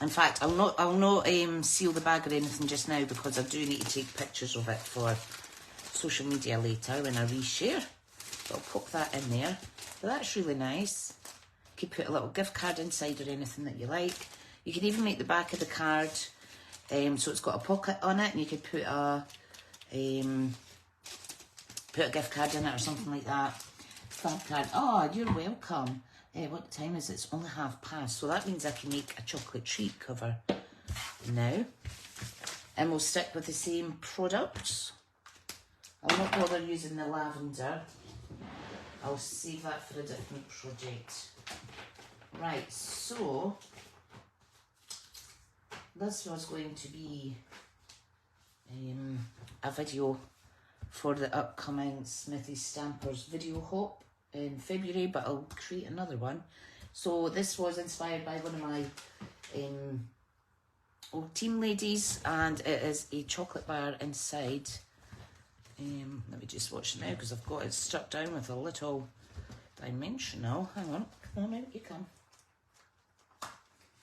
In fact, I'll not seal the bag or anything just now because I do need to take pictures of it for social media later when I reshare. So I'll pop that in there. But that's really nice. You could put a little gift card inside or anything that you like. You can even make the back of the card so it's got a pocket on it, and you could put a gift card in it or something like that. Fab card. Oh, you're welcome. What time is it? It's only past, so that means I can make a chocolate treat cover now. And we'll stick with the same products. I'll not bother using the lavender. I'll save that for a different project. Right, so this was going to be a video for the upcoming Smithy Stampers video hop in February, but I'll create another one. So this was inspired by one of my old team ladies, and it is a chocolate bar inside. Let me just watch it now because I've got it stuck down with a little dimensional. Hang on, come on out, you come.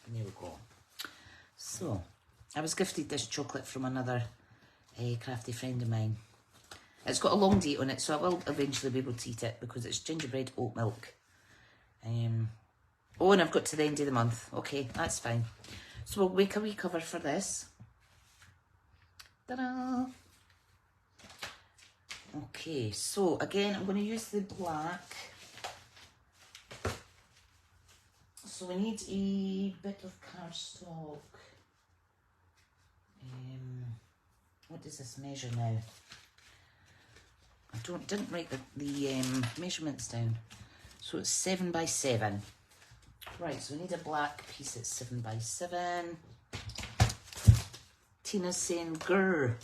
And there we go. So, I was gifted this chocolate from another crafty friend of mine. It's got a long date on it, so I will eventually be able to eat it because it's gingerbread oat milk. Oh, and I've got to the end of the month. Okay, that's fine. So we'll make a wee cover for this. Ta-da! Okay, so again, I'm going to use the black. So we need a bit of cardstock. What does this measure now? I didn't write the measurements down. So it's 7 by 7. Right, so we need a black piece that's 7 by 7. Tina's saying, grr.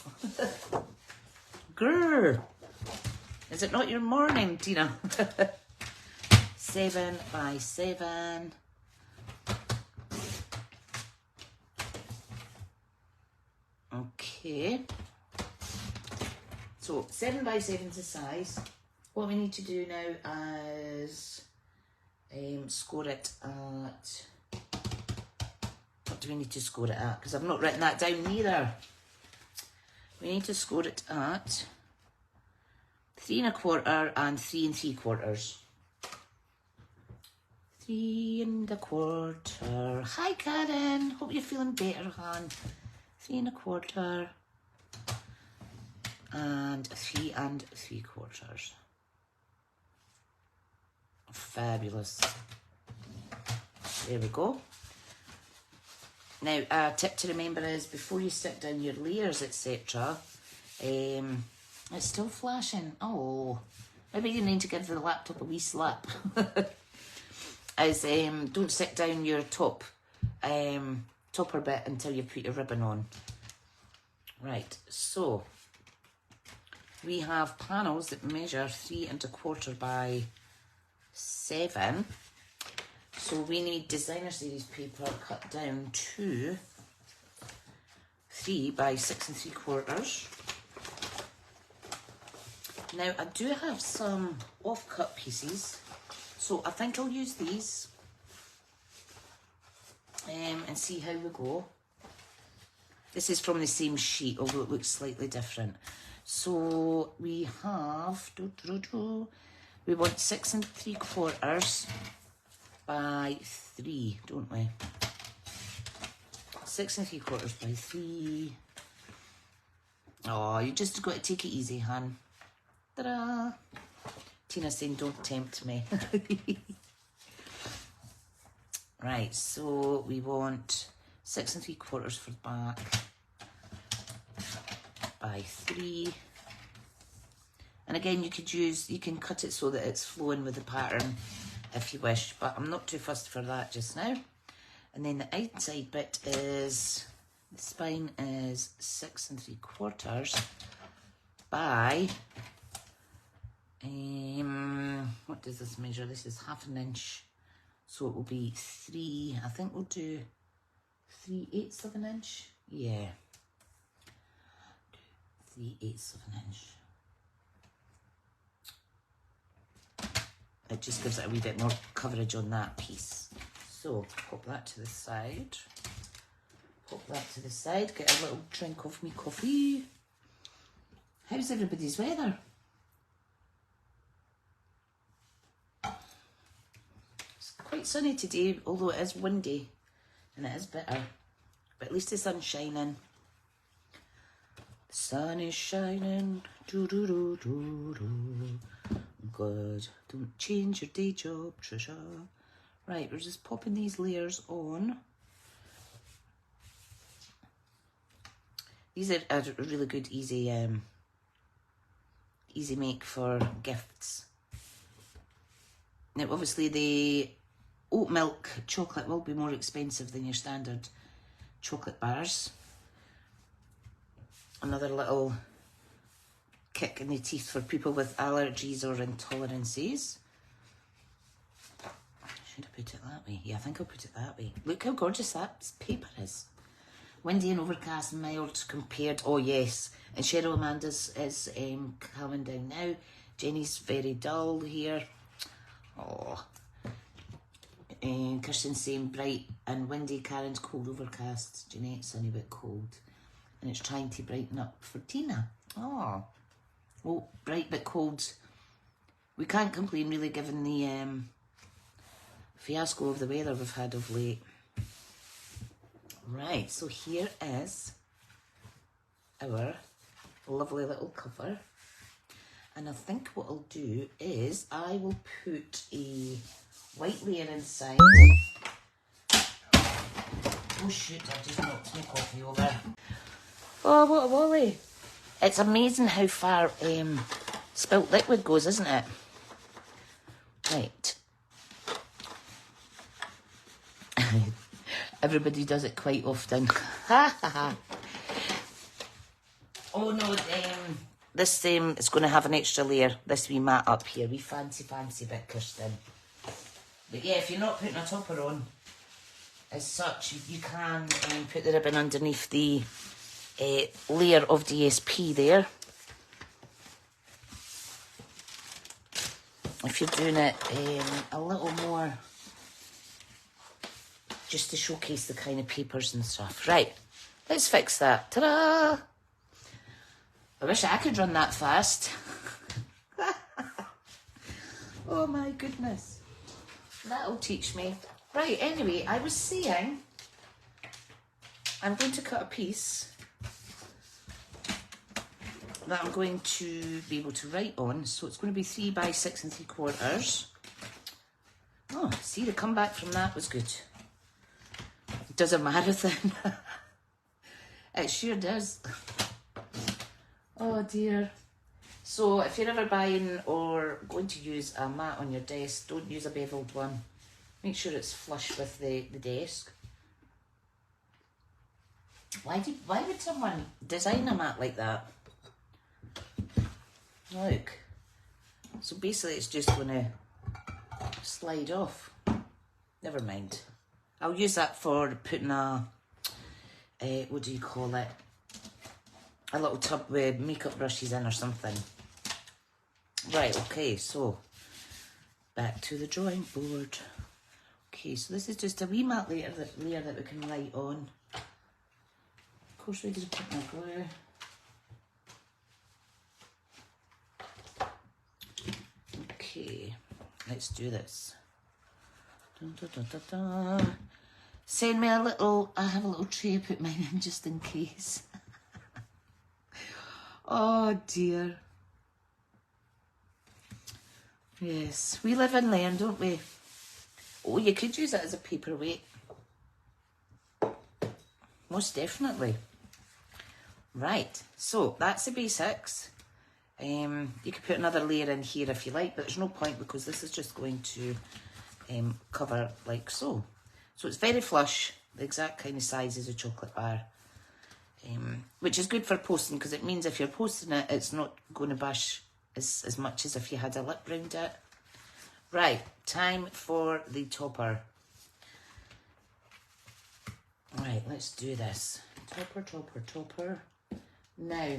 Grr. Is it not your morning, Tina? 7 by 7. Okay. So 7 by 7 is the size. What we need to do now is score it at... What do we need to score it at? Because I've not written that down neither. We need to score it at 3 1/4 and 3 3/4. 3 1/4. Hi, Karen. Hope you're feeling better, hon. 3 1/4 and 3 3/4. Fabulous. There we go. Now, a tip to remember is before you stick down your layers, etc. It's still flashing. Oh, maybe you need to give the laptop a wee slap. Don't stick down your topper bit until you put your ribbon on. Right, so we have panels that measure 3 1/4 by 7. So we need designer series paper cut down to 3 by 6 3/4. Now I do have some off-cut pieces, so I think I'll use these and see how we go. This is from the same sheet, although it looks slightly different. So we have, we want 6 3/4 by 3, don't we? 6 3/4 by 3. Oh, you just got to take it easy, hon. Ta-da! Tina's saying, don't tempt me. Right, so we want 6 3/4 for the back by 3. And again, you can cut it so that it's flowing with the pattern if you wish, but I'm not too fussed for that just now. And then the outside bit is, the spine is 6 3/4 by, what does this measure? This is 1/2 inch. So it will be 3, I think we'll do 3/8 of an inch. Yeah. 3/8 of an inch. It just gives it a wee bit more coverage on that piece. So pop that to the side. pop that to the side, get a little drink of me coffee. How's everybody's weather? It's quite sunny today, although it is windy and it is bitter. But at least the sun's shining. The sun is shining. Do do do do do. Good. Don't change your day job, Tricia. Right, we're just popping these layers on. These are a really good, easy make for gifts. Now, obviously, the oat milk chocolate will be more expensive than your standard chocolate bars. Another little kick in the teeth for people with allergies or intolerances. Should I put it that way? Yeah, I think I'll put it that way. Look how gorgeous that paper is. Windy and overcast and mild compared. Oh, yes. And Cheryl Amanda's is calming down now. Jenny's very dull here. Oh. And Kirsten's saying bright and windy. Karen's cold overcast. Jeanette's sunny but cold. And it's trying to brighten up for Tina. Oh. Well, bright but cold. We can't complain really given the fiasco of the weather we've had of late. Right, so here is our lovely little cover. And I think what I'll do is I will put a white layer inside. Oh shoot, I've just knocked my coffee over. Oh, what a wally. It's amazing how far spilt liquid goes, isn't it? Right. Everybody does it quite often. Ha ha ha. Oh no, this is going to have an extra layer. This wee mat up here. Wee fancy bit, Kirsten. But yeah, if you're not putting a topper on, as such, you can put the ribbon underneath the layer of DSP there. If you're doing it a little more, just to showcase the kind of papers and stuff. Right, let's fix that. Ta-da! I wish I could run that fast. Oh my goodness. That'll teach me. Right, anyway, I was saying I'm going to cut a piece that I'm going to be able to write on. So it's going to be 3 by 6 3/4. Oh, see, the comeback from that was good. It does a marathon. It sure does. Oh dear. So if you're ever buying or going to use a mat on your desk, don't use a beveled one. Make sure it's flush with the desk. Why would someone design a mat like that? Look. So basically it's just going to slide off. Never mind. I'll use that for putting a, what do you call it? A little tub with makeup brushes in or something. Right, okay, so back to the drawing board. Okay, so this is just a wee matte layer that we can write on. Of course, ready to put my glue. Okay, let's do this. Dun, dun, dun, dun, dun. Send me a little, I have a little tray, put mine in just in case. Oh dear. Yes, we live and learn, don't we? Oh, you could use it as a paperweight. Most definitely. Right, so that's the basics. You could put another layer in here if you like, but there's no point because this is just going to cover like so. So it's very flush, the exact kind of size as a chocolate bar. Which is good for posting because it means if you're posting it, it's not going to bash as much as if you had a lip round it. Right, time for the topper. Right, let's do this. Topper, topper, topper. Now,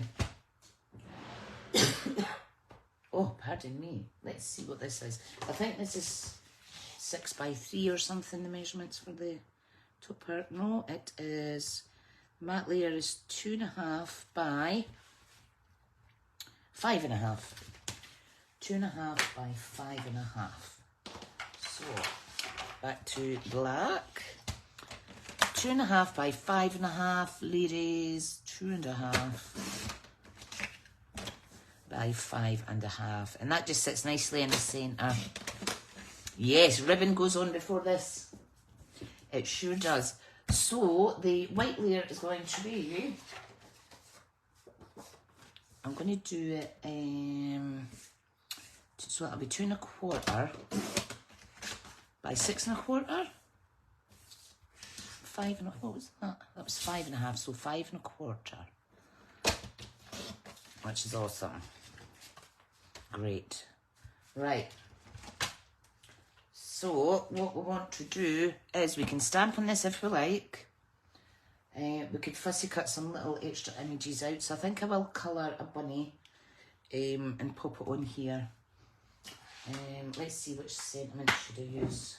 oh, pardon me. Let's see what this is. I think this is 6 by 3 or something, the measurements for the topper. No, it is Matte layer is 2.5 by 5.5. 2.5 by 5.5. So back to black. 2.5 by 5.5. Ladies, 2.5 by 5.5. And that just sits nicely in the centre. Yes, ribbon goes on before this. It sure does. So the white layer is going to be, I'm going to do it, so that'll be 2.25 by 6.25. 5 and what was that? That was 5.5, so 5.25, which is awesome. Great. Right. So what we want to do is we can stamp on this if we like. We could fussy cut some little extra images out. So I think I will colour a bunny and pop it on here. Let's see which sentiment should I use.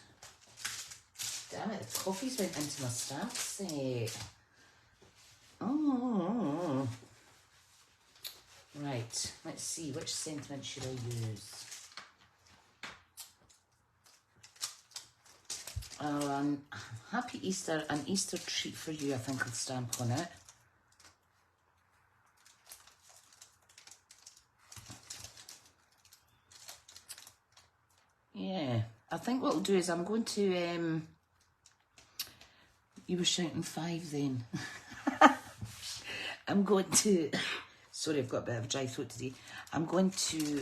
Damn it, the coffee's went into my stamp set. Oh. Right, let's see, which sentiment should I use? Happy Easter, an Easter treat for you, I think I'll stamp on it. Yeah, I think what I'll do is I'm going to, you were shouting 5 then. I'm going to, sorry, I've got a bit of a dry throat today. I'm going to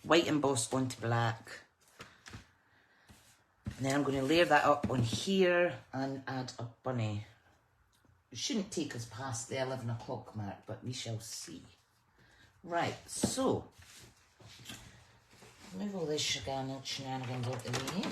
white emboss onto black. And then I'm going to layer that up on here and add a bunny. It shouldn't take us past the 11 o'clock mark, but we shall see. Right, so, move all this shenanigans out the way.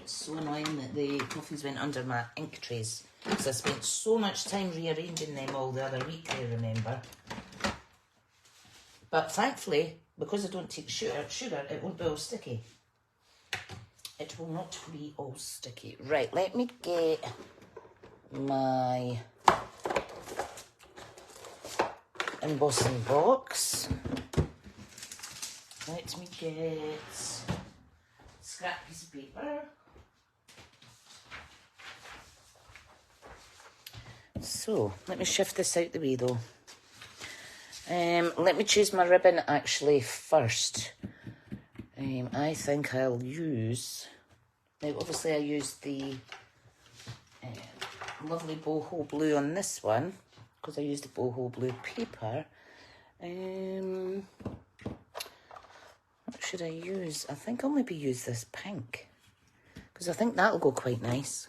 It's so annoying that the coffees went under my ink trays, because I spent so much time rearranging them all the other week, I remember. But thankfully, because I don't take sugar, it won't be all sticky. It will not be all sticky. Right, let me get my embossing box. Let me get scrap piece of paper. So, let me shift this out the way though. Let me choose my ribbon actually first. I think I'll use, now obviously I used the lovely boho blue on this one, because I used the boho blue paper. What should I use? I think I'll maybe use this pink, because I think that'll go quite nice.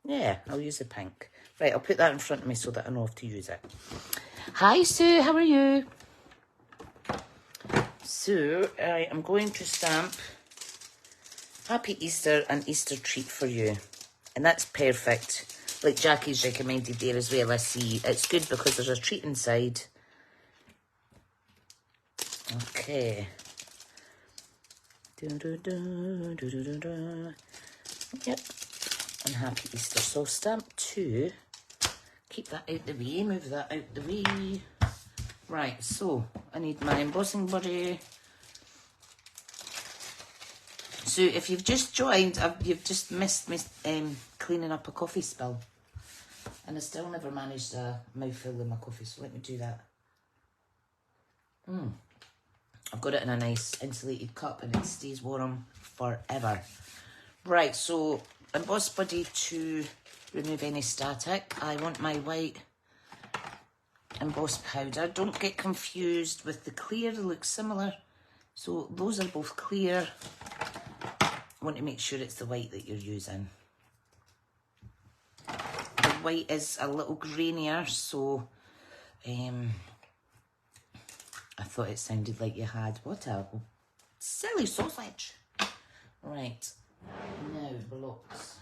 Yeah, I'll use the pink. Right, I'll put that in front of me so that I know how to use it. Hi Sue, how are you? So, I am going to stamp Happy Easter, an Easter treat for you. And that's perfect. Like Jackie's recommended there as well, I see. It's good because there's a treat inside. Okay. Yep. And Happy Easter. So stamp 2. Keep that out the way. Move that out the way. Right, so I need my embossing buddy. So if you've just joined, you've just missed me cleaning up a coffee spill. And I still never managed a mouthful of my coffee, so let me do that. I've got it in a nice insulated cup and it stays warm forever. Right, so emboss buddy to remove any static. I want my white emboss powder. Don't get confused with the clear, they look similar. So those are both clear. I want to make sure it's the white that you're using. The white is a little grainier, so I thought it sounded like you had, what a silly sausage. Right, now blocks.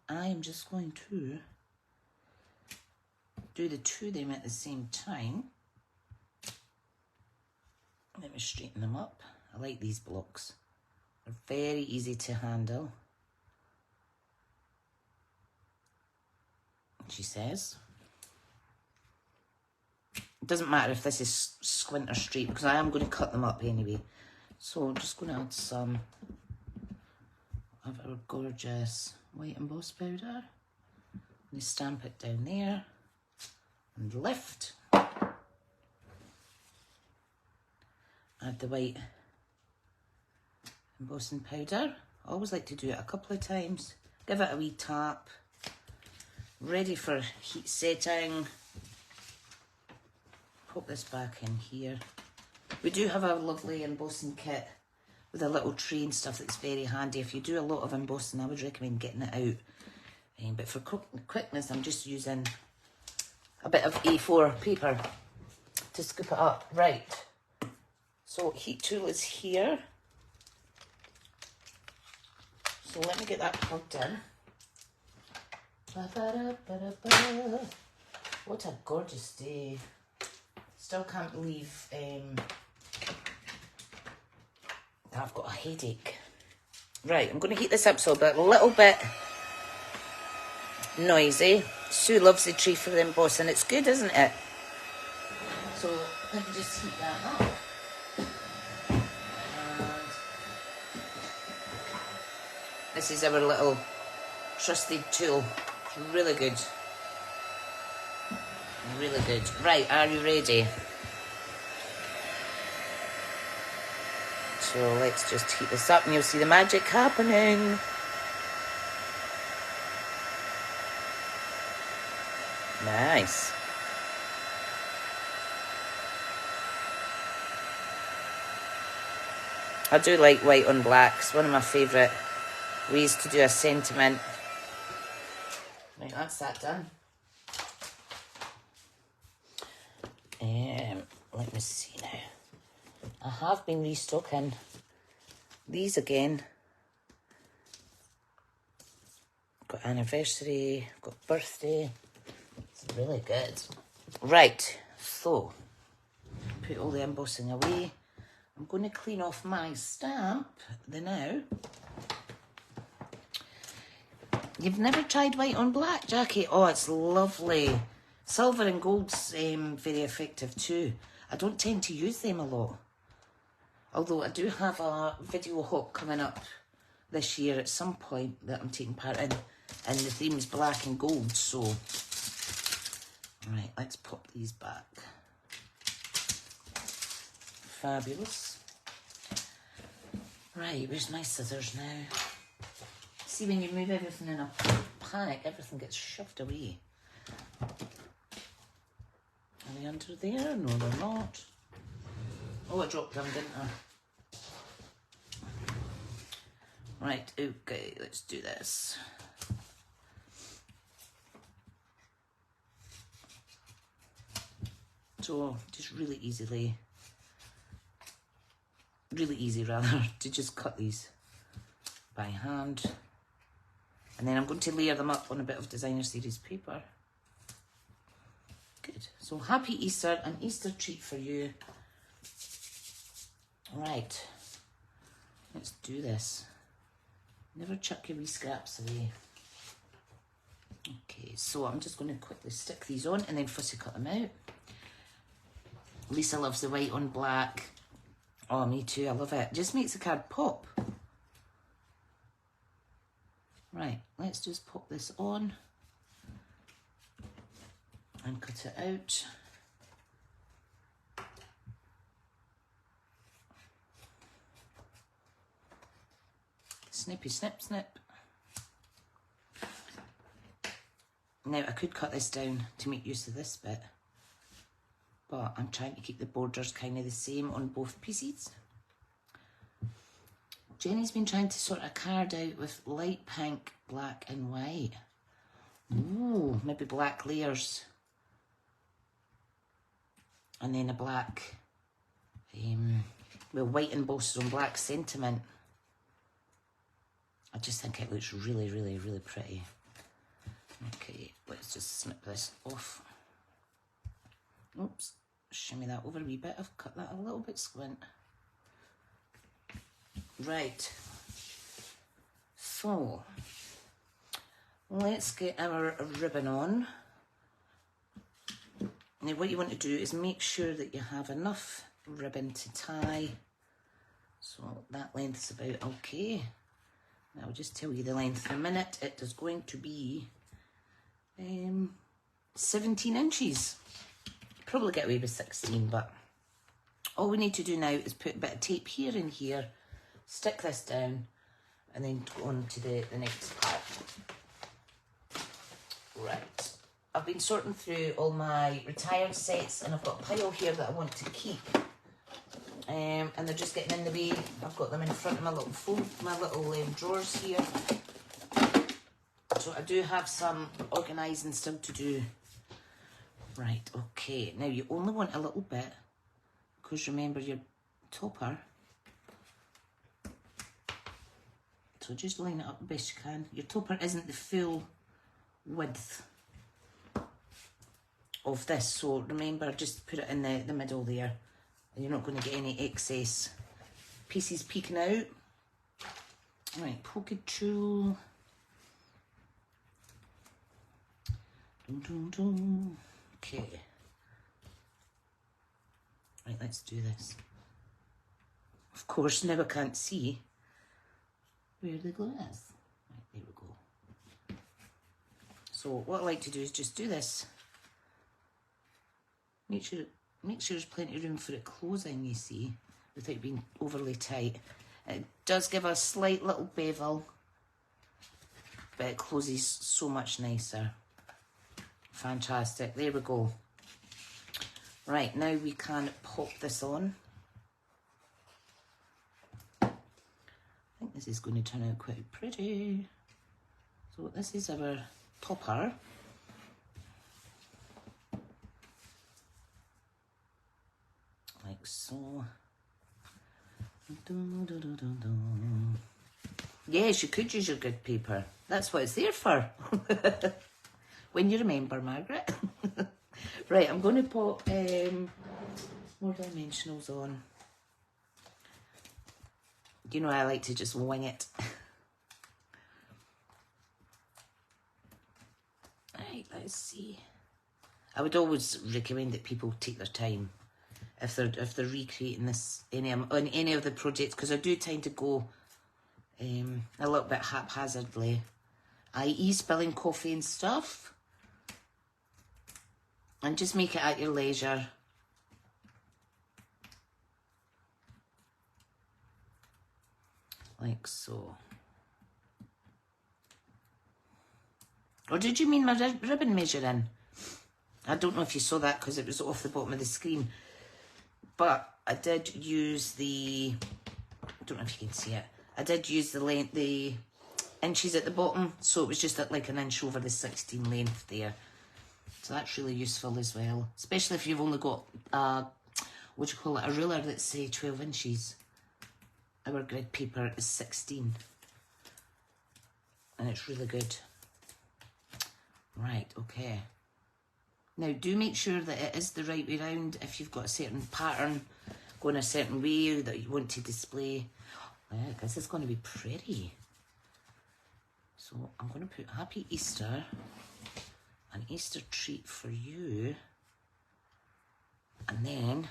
I am just going to do the two of them at the same time. Let me straighten them up. I like these blocks. They're very easy to handle. She says. It doesn't matter if this is squint or straight because I am going to cut them up anyway. So I'm just going to add some of our gorgeous white embossed powder. We stamp it down there and lift. Add the white embossing powder. I always like to do it a couple of times. Give it a wee tap. Ready for heat setting. Pop this back in here. We do have a lovely embossing kit with a little tray and stuff that's very handy. If you do a lot of embossing, I would recommend getting it out. But for quickness, I'm just using a bit of A4 paper to scoop it up. Right. So heat tool is here. So let me get that plugged in. What a gorgeous day. Still can't believe that I've got a headache. Right, I'm going to heat this up so a little bit noisy. Sue loves the tree for the embossing. It's good, isn't it? So let me just heat that up. And this is our little trusted tool. It's really good. Really good. Right, are you ready? So let's just heat this up and you'll see the magic happening. Nice. I do like white on black. It's one of my favourite ways to do a sentiment. Right, that's that done. Let me see now. I have been restocking these again. Got anniversary, got birthday. It's really good. Right, so put all the embossing away. I'm going to clean off my stamp now. You've never tried white on black, Jackie? Oh, it's lovely. Silver and gold's very effective too. I don't tend to use them a lot. Although I do have a video hop coming up this year at some point that I'm taking part in. And the theme's black and gold, so... Right, let's pop these back. Fabulous. Right, where's my scissors now? See, when you move everything in a panic, everything gets shoved away. Are they under there? No, they're not. Oh, I dropped them, didn't I? Right, okay, let's do this. So, just really easy rather, to just cut these by hand. And then I'm going to layer them up on a bit of designer series paper. Good. So happy Easter, an Easter treat for you. Right, let's do this. Never chuck your wee scraps away. Okay, so I'm just going to quickly stick these on and then fussy cut them out. Lisa loves the white on black. Oh, me too, I love it. Just makes the card pop. Right, let's just pop this on and cut it out. Snippy snip snip. Now I could cut this down to make use of this bit, but I'm trying to keep the borders kind of the same on both pieces. Jenny's been trying to sort a card out with light pink, black and white. Ooh, maybe black layers. And then a black, well, white embossed on black sentiment. I just think it looks really, really, really pretty. Okay, let's just snip this off. Oops, shimmy that over a wee bit. I've cut that a little bit squint. Right. So, let's get our ribbon on. Now what you want to do is make sure that you have enough ribbon to tie. So that length's about okay. I'll just tell you the length in a minute. It is going to be 17 inches. Probably get away with 16, but all we need to do now is put a bit of tape here and here, stick this down, and then go on to the next part. Right. I've been sorting through all my retired sets, and I've got a pile here that I want to keep. And they're just getting in the way. I've got them in front of my little drawers here. So I do have some organising still to do. Right, okay. Now you only want a little bit, because remember your topper. So just line it up the best you can. Your topper isn't the full width of this, so remember, just put it in the middle there, and you're not going to get any excess pieces peeking out. Right, pocket tool. Dun, dun, dun. Okay. Right, let's do this. Of course, now I can't see where the glue is. Right, there we go. So what I like to do is just do this. Make sure there's plenty of room for it closing, you see, without being overly tight. It does give a slight little bevel, but it closes so much nicer. Fantastic, there we go. Right, now we can pop this on. I think this is going to turn out quite pretty. So this is our topper. Like so. Yes, you could use your grid paper. That's what it's there for. When you remember, Margaret. Right, I'm going to put more dimensionals on. You know I like to just wing it. Right, let's see. I would always recommend that people take their time if they're recreating this on any of the projects, because I do tend to go a little bit haphazardly, i.e. spilling coffee and stuff, and just make it at your leisure. Like so. Or did you mean my ribbon measuring? I don't know if you saw that because it was off the bottom of the screen. But I did use I don't know if you can see it. I did use the length, the inches at the bottom. So it was just at like an inch over the 16 length there. So that's really useful as well. Especially if you've only got, a ruler that's say 12 inches. Our grid paper is 16. And it's really good. Right, okay. Now, do make sure that it is the right way round if you've got a certain pattern going a certain way that you want to display. Look, this is going to be pretty. So I'm going to put Happy Easter, an Easter treat for you. And then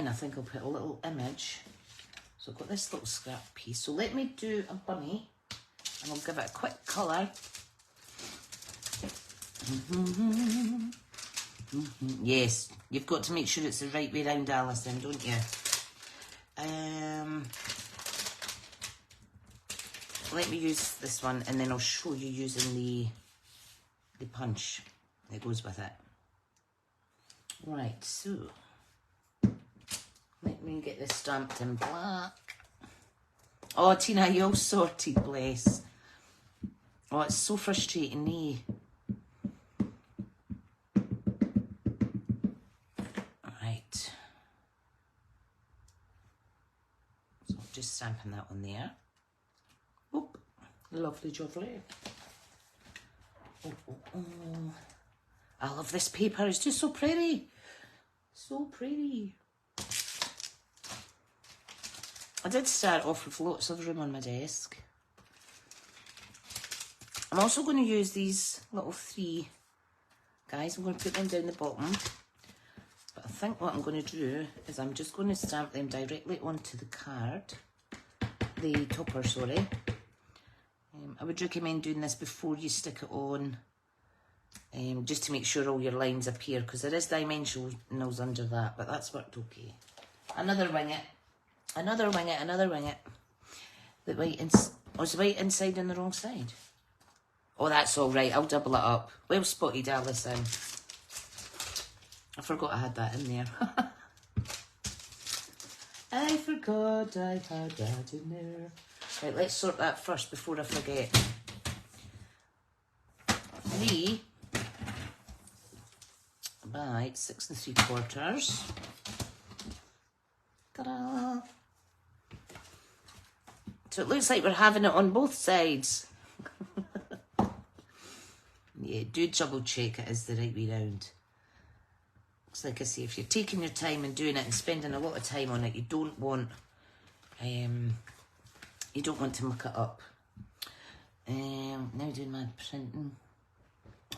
I think I'll put a little image. So I've got this little scrap piece. So let me do a bunny, and I'll give it a quick colour. Yes, you've got to make sure it's the right way round, Alison, don't you? Let me use this one, and then I'll show you using the punch that goes with it. Right, so let me get this stamped in black. Oh, Tina, you're all sorted, bless. Oh, it's so frustrating, eh? Right. So just stamping that one there. Oop, lovely jubbly. Oh, oh, oh. I love this paper, it's just so pretty. So pretty. I did start off with lots of room on my desk. I'm also going to use these little 3 guys. I'm going to put them down the bottom. But I think what I'm going to do is I'm just going to stamp them directly onto the card. The topper, sorry. I would recommend doing this before you stick it on. Just to make sure all your lines appear, because there is dimensionals under that, but that's worked okay. Another wing it. Another wing it, another wing it. The white was the white inside on the wrong side? Oh, that's all right. I'll double it up. Well spotted, Alison. I forgot I had that in there. I forgot I had that in there. Right, let's sort that first before I forget. 3 by 6 3/4. Ta-da! So it looks like we're having it on both sides. Yeah, do double check it is the right way round. It's like I say, if you're taking your time and doing it and spending a lot of time on it, you don't want to muck it up. Now doing my printing.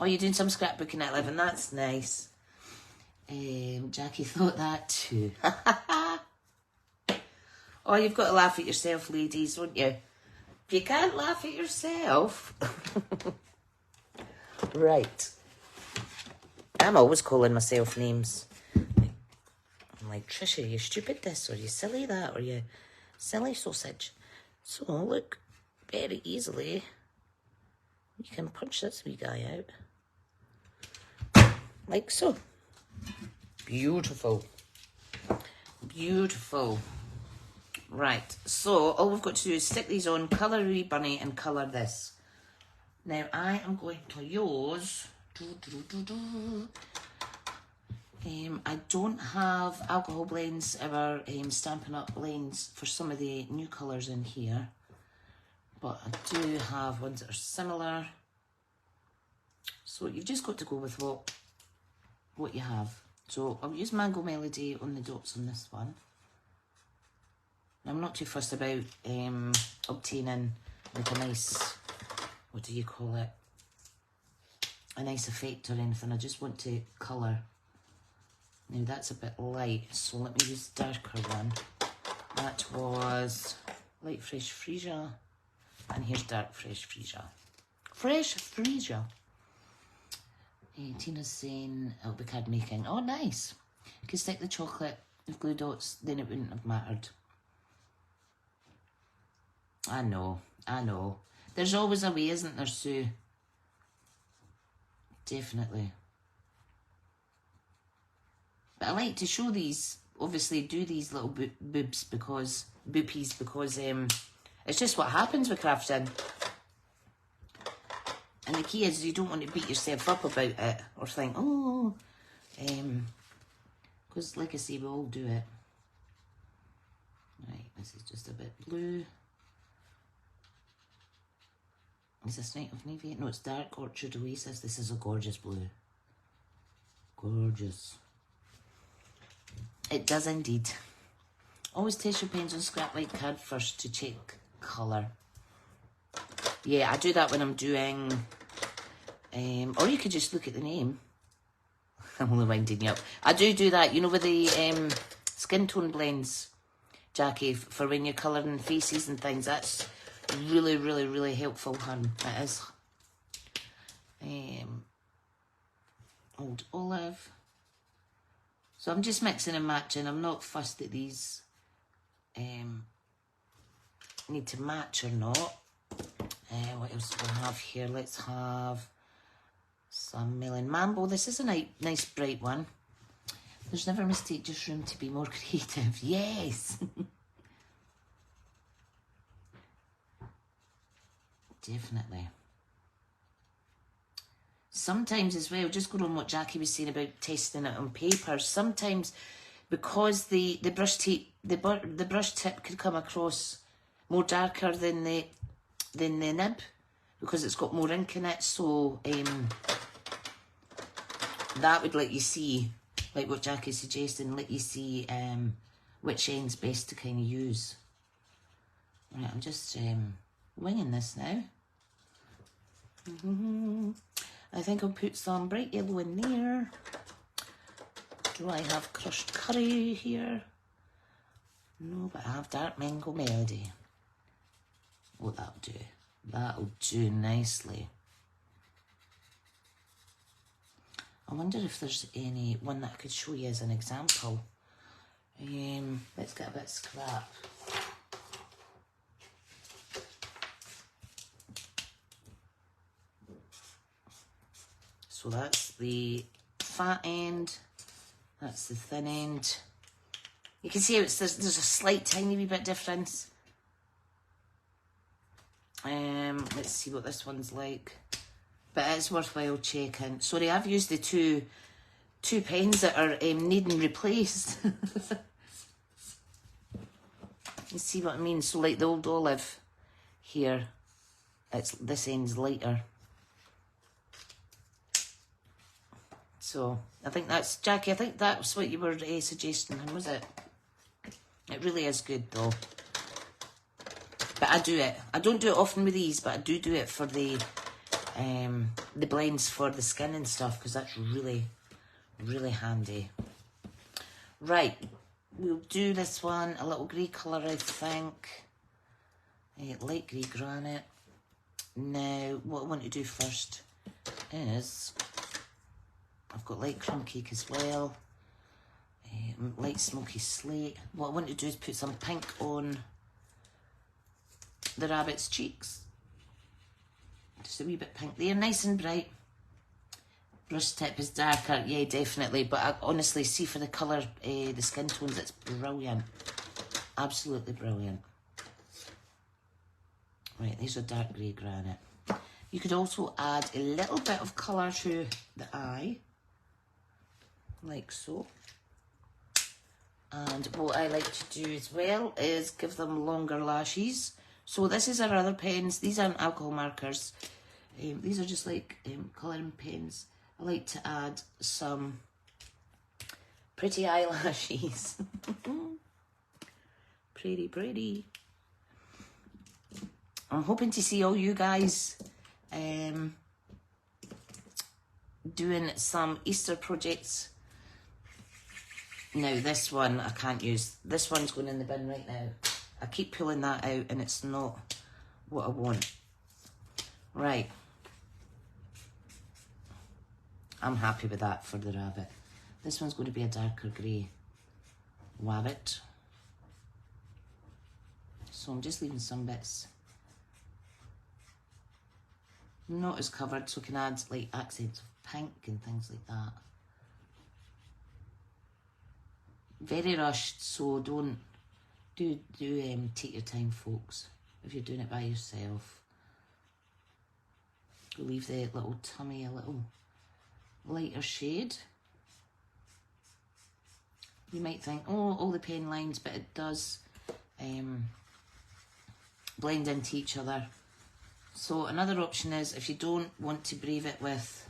Oh, you're doing some scrapbooking at 11. That's nice. Jackie thought that too. Oh, you've got to laugh at yourself, ladies, won't you? If you can't laugh at yourself. Right. I'm always calling myself names. I'm like, Tricia, you stupid this, or you silly that, or you silly sausage. So, look, very easily, you can punch this wee guy out. Like so. Beautiful. Beautiful. Right, so all we've got to do is stick these on, colour a wee bunny, and colour this. Now, I am going to use... I don't have alcohol blends or Stampin' Up blends for some of the new colours in here. But I do have ones that are similar. So you've just got to go with what you have. So I'll use Mango Melody on the dots on this one. I'm not too fussed about obtaining like a nice, what do you call it? A nice effect or anything. I just want to colour. Now that's a bit light, so let me use a darker one. That was Light Fresh Freesia. And here's Dark Fresh Freesia. Fresh Freesia. Tina's saying it'll be card making. Oh, nice. You could stick the chocolate with glue dots, then it wouldn't have mattered. I know, I know. There's always a way, isn't there, Sue? Definitely. But I like to show these, obviously do these little boopies because it's just what happens with crafting. And the key is you don't want to beat yourself up about it or think, oh, because like I say, we all do it. Right, this is just a bit blue. Is this Night of Navy? No, it's Dark Orchard Oasis. This is a gorgeous blue. Gorgeous. It does indeed. Always test your pens on scrap white card first to check colour. Yeah, I do that when I'm doing... or you could just look at the name. I'm only winding you up. I do that, you know, with the skin tone blends, Jackie, for when you're colouring faces and things. That's really, really, really helpful, hun. It is. Old Olive. So I'm just mixing and matching. I'm not fussed that these need to match or not. What else do we have here? Let's have some Melon Mambo. This is a nice bright one. There's never a mistake, just room to be more creative. Yes! Definitely. Sometimes as well, just going on what Jackie was saying about testing it on paper, sometimes because the brush tip could come across more darker than the nib, because it's got more ink in it, so that would let you see, like what Jackie's suggesting, let you see which end's best to kind of use. Right, I'm just winging this now. I think I'll put some bright yellow in there. Do I have crushed curry here? No, but I have dark mango melody. Oh, that'll do. That'll do nicely. I wonder if there's any one that I could show you as an example. Let's get a bit of scrap. So that's the fat end. That's the thin end. You can see how there's a slight tiny wee bit difference. Let's see what this one's like. But it's worthwhile checking. Sorry, I've used the two pens that are needing replaced. You see what I mean? So like the old olive here, this end's lighter. So I think that's, Jackie, I think that's what you were suggesting, was it? It really is good though. But I do it. I don't do it often with these, but I do it for the blends for the skin and stuff, because that's really, really handy. Right, we'll do this one, a little grey colour, I think. Light grey granite. Now, what I want to do first is, I've got light crumb cake as well. Light smoky slate. What I want to do is put some pink on the rabbit's cheeks. Just a wee bit pink there, nice and bright. Brush tip is darker, yeah, definitely. But I honestly see for the colour, the skin tones, it's brilliant. Absolutely brilliant. Right, these are dark grey granite. You could also add a little bit of colour to the eye, like so. And what I like to do as well is give them longer lashes. So this is our other pens. These aren't alcohol markers. These are just like colouring pens. I like to add some pretty eyelashes. Pretty, pretty. I'm hoping to see all you guys doing some Easter projects. Now this one I can't use. This one's going in the bin right now. I keep pulling that out and it's not what I want. Right. I'm happy with that for the rabbit. This one's going to be a darker grey rabbit. So I'm just leaving some bits not as covered, so I can add like accents of pink and things like that. Very rushed, so don't take your time, folks, if you're doing it by yourself. We'll leave the little tummy a little lighter shade. You might think, oh, all the pen lines, but it does blend into each other. So another option is, if you don't want to brave it with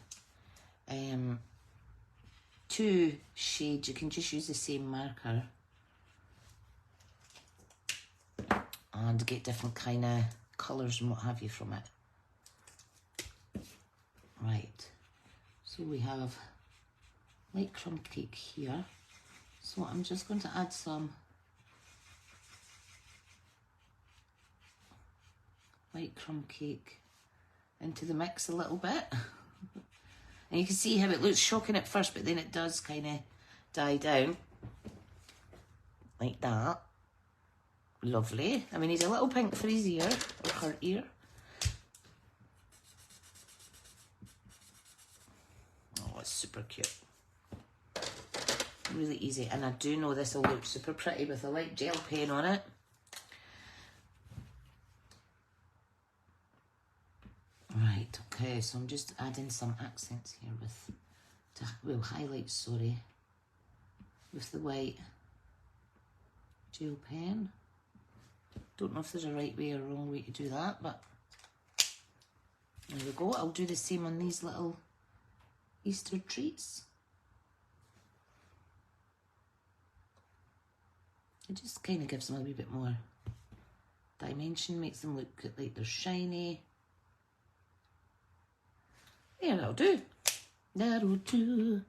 two shades, you can just use the same marker and get different kind of colours and what have you from it. Right, so we have light crumb cake here. So I'm just going to add some light crumb cake into the mix a little bit. And you can see how it looks shocking at first, but then it does kind of die down. Like that. Lovely. And we need a little pink for his ear, or her ear. Oh, it's super cute. Really easy. And I do know this will look super pretty with a light gel pen on it. Right, okay, so I'm just adding some accents here with, highlights, sorry, with the white gel pen. Don't know if there's a right way or wrong way to do that, but there we go. I'll do the same on these little Easter treats. It just kind of gives them a wee bit more dimension, makes them look like they're shiny. Yeah, that'll do. That'll do.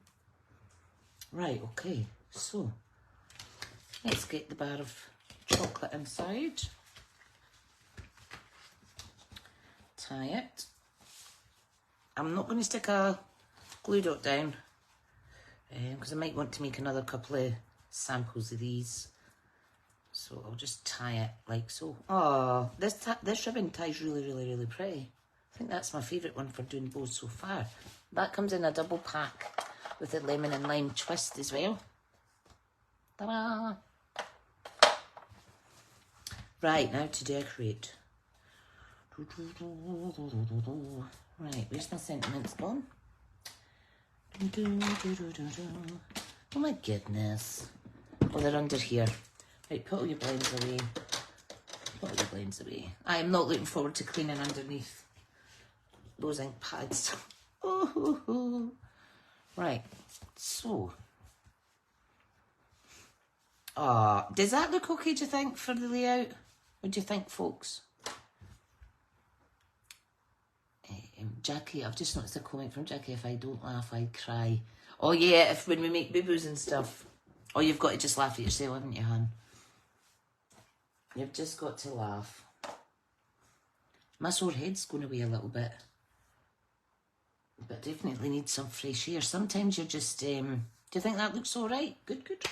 Right, okay, so let's get the bar of chocolate inside. Tie it. I'm not going to stick a glue dot down because I might want to make another couple of samples of these. So I'll just tie it like so. Oh, this ribbon ties really pretty. I think that's my favourite one for doing bows so far. That comes in a double pack with a lemon and lime twist as well. Ta-da! Right, now to decorate. Right, where's my sentiments gone? Oh my goodness. Oh, they're under here. Right, put all your blends away. Put all your blends away. I am not looking forward to cleaning underneath those ink pads. Oh, right, so. Does that look okay, do you think, for the layout? What do you think, folks? Jackie, I've just noticed a comment from Jackie. If I don't laugh, I cry. Oh yeah, if when we make boo-boos and stuff. Oh, you've got to just laugh at yourself, haven't you, hon? You've just got to laugh. My sore head's going away a little bit. But definitely need some fresh air. Sometimes you're just, do you think that looks all right? Good, good.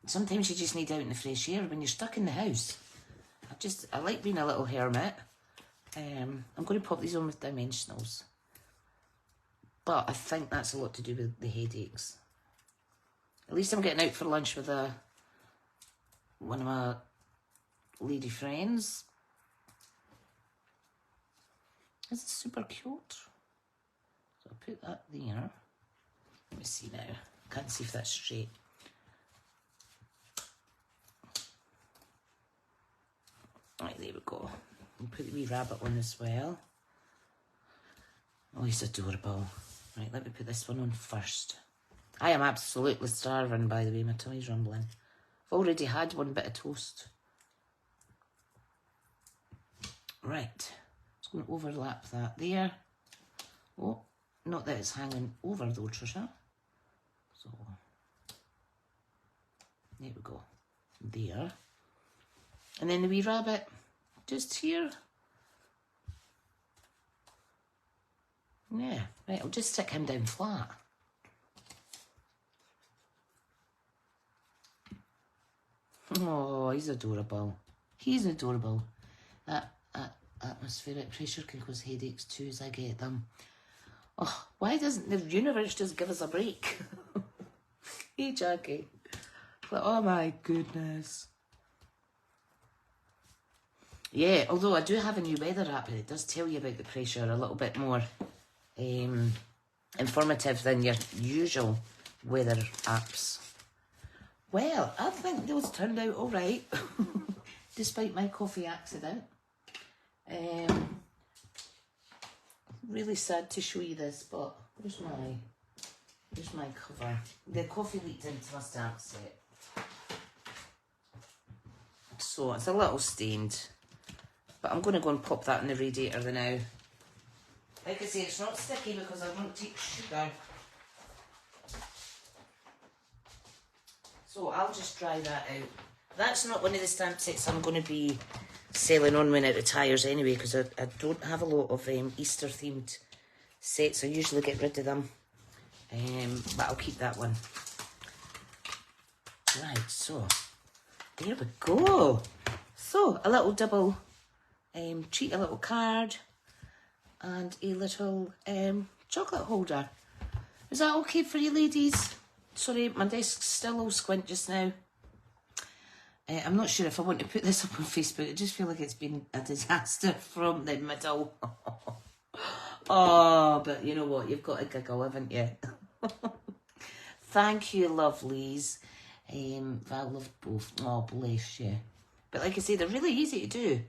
Sometimes you just need out in the fresh air when you're stuck in the house. I like being a little hermit. I'm going to pop these on with dimensionals. But I think that's a lot to do with the headaches. At least I'm getting out for lunch with one of my lady friends. This is super cute. So I'll put that there. Let me see now. Can't see if that's straight. Right, there we go. And put the wee rabbit on as well. Oh, he's adorable. Right, let me put this one on first. I am absolutely starving, by the way. My tummy's rumbling. I've already had one bit of toast. Right. Just going to overlap that there. Oh, not that it's hanging over though, Tricia. So, there we go. There. And then the wee rabbit, just here. Yeah, right, I'll just stick him down flat. Oh, he's adorable. He's adorable. That atmospheric pressure can cause headaches too, as I get them. Oh, why doesn't the universe just give us a break? Hey, Jackie. Like, oh my goodness. Yeah, although I do have a new weather app and it does tell you about the pressure a little bit more informative than your usual weather apps. Well, I think those turned out all right, despite my coffee accident. Really sad to show you this, but where's my cover? The coffee leaked into my stamp set. So it's a little stained, but I'm going to go and pop that in the radiator now. Like I say, it's not sticky because I don't take sugar. So I'll just dry that out. That's not one of the stamp sets I'm going to be selling on when it retires anyway, because I don't have a lot of Easter themed sets. I usually get rid of them. But I'll keep that one. Right, so there we go. So a little double treat, a little card, and a little chocolate holder. Is that okay for you ladies? Sorry, my desk's still all squint just now. I'm not sure if I want to put this up on Facebook. I just feel like it's been a disaster from the middle. Oh, but you know what? You've got to giggle, haven't you? Thank you, lovelies. Val loved both. Oh, bless you. But like I say, they're really easy to do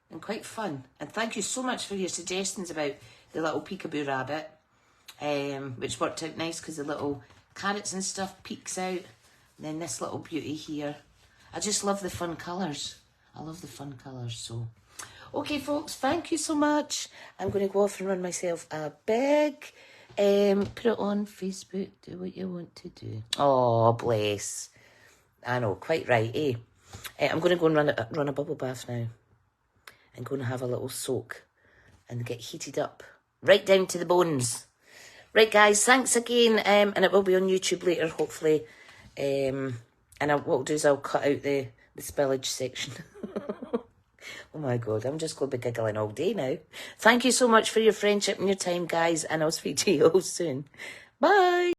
and quite fun. And thank you so much for your suggestions about the little peekaboo rabbit, which worked out nice because the little carrots and stuff peeks out. And then this little beauty here. I just love the fun colours. I love the fun colours, so. Okay, folks, thank you so much. I'm going to go off and run myself a big. Put it on Facebook. Do what you want to do. Oh, bless. I know, quite right, eh? I'm going to go and run a bubble bath now. And go and have a little soak. And get heated up. Right down to the bones. Right, guys, thanks again. And it will be on YouTube later, hopefully. And what I'll do is I'll cut out the spillage section. Oh my God, I'm just going to be giggling all day now. Thank you so much for your friendship and your time, guys, and I'll speak to you all soon. Bye.